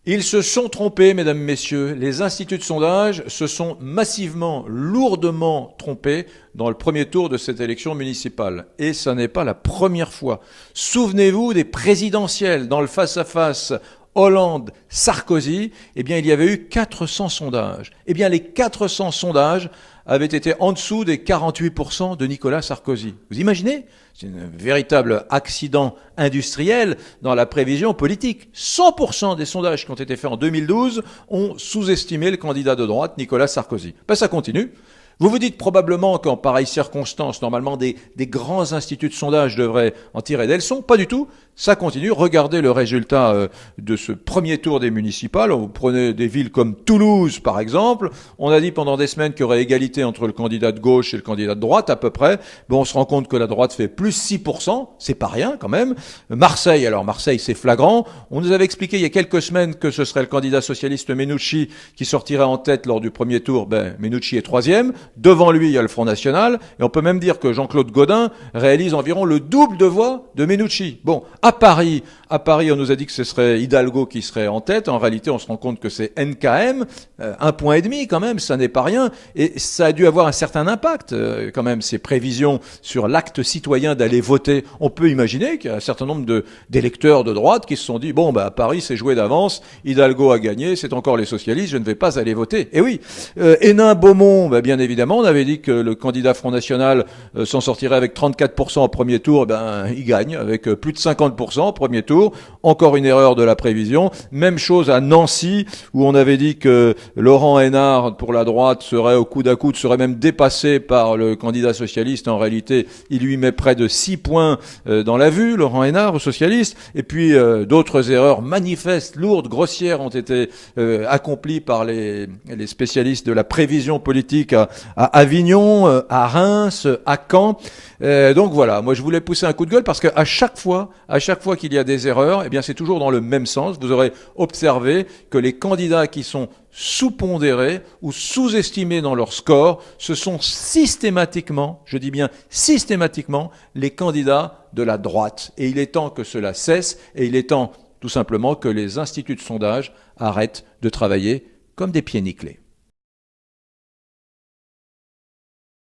Ils se sont trompés, mesdames, messieurs. Les instituts de sondage se sont massivement, lourdement trompés dans le premier tour de cette élection municipale. Et ça n'est pas la première fois. Souvenez-vous des présidentielles dans le face-à-face Hollande-Sarkozy. Eh bien, il y avait eu 400 sondages. Eh bien, les 400 sondages avaient été en dessous des 48% de Nicolas Sarkozy. Vous imaginez? C'est un véritable accident industriel dans la prévision politique. 100% des sondages qui ont été faits en 2012 ont sous-estimé le candidat de droite, Nicolas Sarkozy. Ben, ça continue. Vous vous dites probablement qu'en pareille circonstance, normalement des grands instituts de sondage devraient en tirer des leçons. Pas du tout. Ça continue. Regardez le résultat de ce premier tour des municipales. Vous prenez des villes comme Toulouse, par exemple. On a dit pendant des semaines qu'il y aurait égalité entre le candidat de gauche et le candidat de droite, à peu près. Bon, on se rend compte que la droite fait plus 6%. C'est pas rien, quand même. Marseille, alors Marseille, c'est flagrant. On nous avait expliqué il y a quelques semaines que ce serait le candidat socialiste Menucci qui sortirait en tête lors du premier tour. Ben, Menucci est troisième. Devant lui, il y a le Front National. Et on peut même dire que Jean-Claude Gaudin réalise environ le double de voix de Menucci. Bon, à Paris, on nous a dit que ce serait Hidalgo qui serait en tête. En réalité, on se rend compte que c'est NKM, 1,5 point quand même, ça n'est pas rien. Et ça a dû avoir un certain impact, quand même, ces prévisions sur l'acte citoyen d'aller voter. On peut imaginer qu'il y a un certain nombre d'électeurs de droite qui se sont dit, bon, bah, à Paris, c'est joué d'avance, Hidalgo a gagné, c'est encore les socialistes, je ne vais pas aller voter. Et oui, Hénin-Beaumont, bah, bien évidemment, on avait dit que le candidat Front National s'en sortirait avec 34% au premier tour, ben, il gagne avec plus de 50% au premier tour. Encore une erreur de la prévision. Même chose à Nancy, où on avait dit que Laurent Hénart, pour la droite, serait au coude à coude, serait même dépassé par le candidat socialiste. En réalité, il lui met près de 6 points dans la vue, Laurent Hénart, au socialiste. Et puis, d'autres erreurs manifestes, lourdes, grossières, ont été accomplies par les spécialistes de la prévision politique à Avignon, à Reims, à Caen. Donc voilà, moi je voulais pousser un coup de gueule parce qu'à chaque fois qu'il y a des erreurs, eh bien c'est toujours dans le même sens. Vous aurez observé que les candidats qui sont sous-pondérés ou sous-estimés dans leur score, ce sont systématiquement, je dis bien systématiquement, les candidats de la droite. Et il est temps que cela cesse et il est temps tout simplement que les instituts de sondage arrêtent de travailler comme des pieds nickelés.